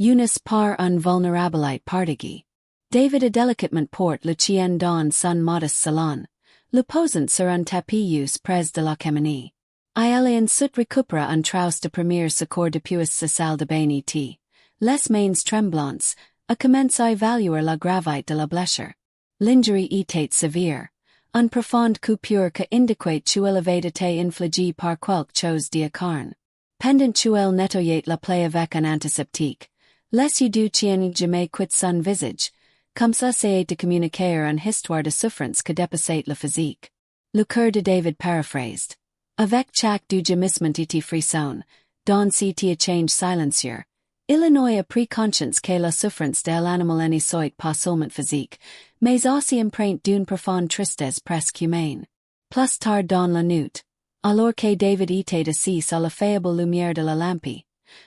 Unis par un vulnérabilité partagée. David a délicatement porte le chien dans son modeste salon, le posant sur un tapis près de la cheminée. Il ensuite récupéra un trousse de premier secours depuis sa salle de bain et, les mains tremblantes, a commencé à évaluer la gravité de la blessure. L'injury était sévère. Un profonde coupure que indiquait qu'il avait été infligé par quelque chose de carne. Pendant qu'il nettoyait la plaie avec un antiseptique, les yeux du chien jamais quitte son visage, comme ça c'est de communiquer une histoire de souffrance que dépassait le physique. Le cœur de David paraphrased. Avec chaque du gémissement et frisson, dans cet échange silencieux, il a pris conscience que la souffrance de l'animal n'est soit pas seulement physique, mais aussi empreinte d'une profonde tristesse presque humaine. Plus tard dans la nuit, alors que David était assis à la faible lumière de la lampe,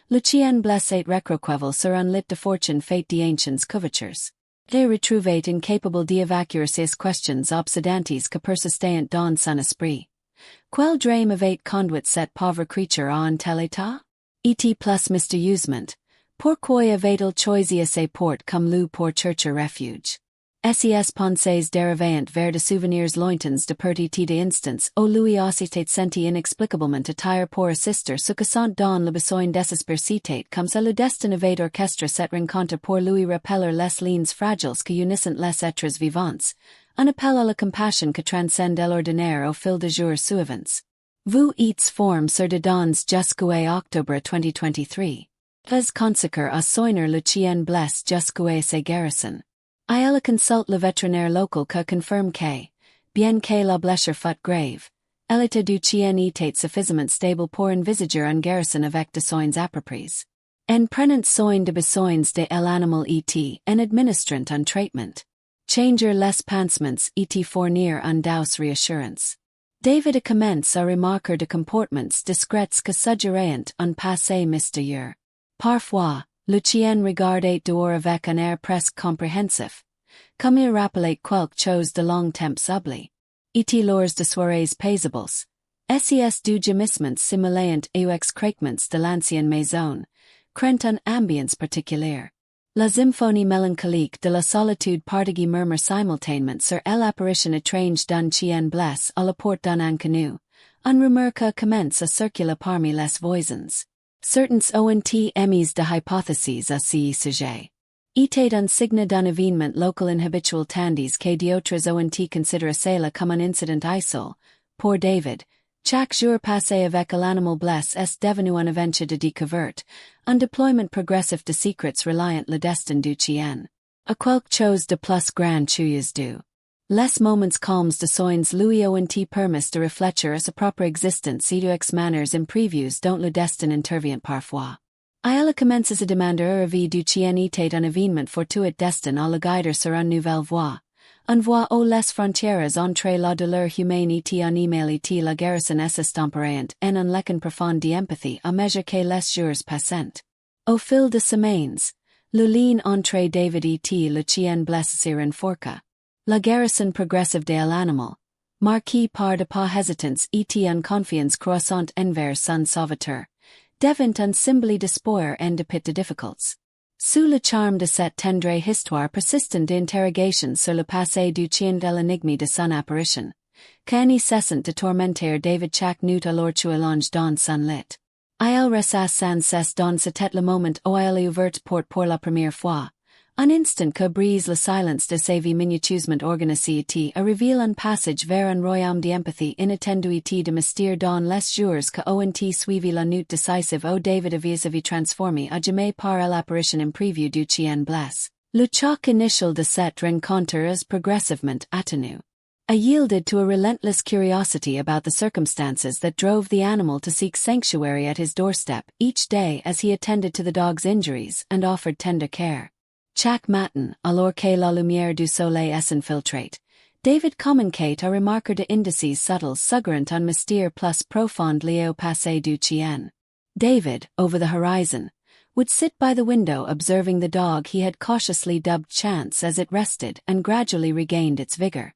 le chien blessé recroqueville sur un lit de fortune fait d'anciennes couvertures. Il retrouvait incapable d'évacuer ces questions obsédantes que persistaient dans son esprit. Quel drame avait conduit cette pauvre créature à un tel état? Et plus mystérieusement, pourquoi avait-il choisi ces portes comme lieu pour chercher refuge? Ses pensées dérivaient vers de souvenirs lointains de petits instants où lui s'était senti inexplicablement attiré pour assister ce que sont dans le besoin désespéré comme ça le destin avait orchestré cette rencontre pour lui rappeler les liens fragiles que unissent les êtres vivants, un appel à la compassion que transcende l'ordinaire au fil des jours suivants. Vous êtes forme sur de dans jusqu'à octobre 2023. Les consacre à soigner le chien blessé jusqu'à sa guérison. Il consulte le vétérinaire local que confirme que, bien que la blessure fut grave, l'état du chien était suffisamment stable pour envisager une guérison avec des soins appropriés. En prenant soin de besoins de l'animal et en administrant un traitement. Changer les pansements et fournir un douce reassurance. David a commencé à remarquer de comportements discrets que suggéraient un passé mystérieux. Parfois, le chien regardait dehors avec un air presque compréhensif, comme il rappelait quelque chose de long temps oublié. Et lors de soirées paisibles, ses du gémissement simulant aux excréments de l'ancienne maison, créant une ambiance particulière. La symphonie mélancolique de la solitude partagée murmure simultanément sur l'apparition étrange d'un chien blessé à la porte d'un inconnu, un rumeur que commence à circuler parmi les voisins. Certains ont émis de hypothèses à ce sujet. Était un signe d'un événement local inhabituel tandis que d'autres ont considéré cela comme un incident isolé. Pour David, chaque jour passé avec l'animal blessé est devenu un aventure de découverte, un déploiement progressif de secrets reliant le destin du chien. À quelque chose de plus grand curieux du. Les moments calmes de soins lui ont permis de réfléchir à sa propre existence et aux manières imprévues dont le destin intervient parfois. Il a commencé à demander à vie du chien était un événement fortuit destin à le guider sur une nouvelle voie. Une voie où les frontières entre la douleur humaine et un email et la guérison s'estomperont en un lequin profond d'empathie à mesure que les jours passent. Au fil de semaines, le lien entre David et le chien blessé se renforça. La guérison progressive de l'animal, marquée par de pas hésitants et une confiance croissante envers son sauveteur, devint un symbole d'espoir en dépit de difficultés. Sous le charme de cette tendre histoire persistante d'interrogation sur le passé du chien de l'énigme de son apparition, qu'un cessant de tourmenter David chaque nuit alors qu'il allonge dans son lit. Il ressa sans cesse dans sa tête le moment où il ouvert porte pour la première fois, un instant que brise le silence de sa vie minutieusement organisée et révèle un passage vers un royaume d'empathie inattendu et de mystère dans les jours que ont suivi la nuit décisive où David avait transformé à jamais par l'apparition imprévue du chien blessé. Le choc initial de cette rencontre est progressivement atténué. A yielded to a relentless curiosity about the circumstances that drove the animal to seek sanctuary at his doorstep each day as he attended to the dog's injuries and offered tender care. Chaque matin, alors que la lumière du soleil s'infiltrate, David communiquait à remarquer de indices subtles suggérant un mystère plus profond lié au passé du chien. David, over the horizon, would sit by the window observing the dog he had cautiously dubbed Chance as it rested and gradually regained its vigor.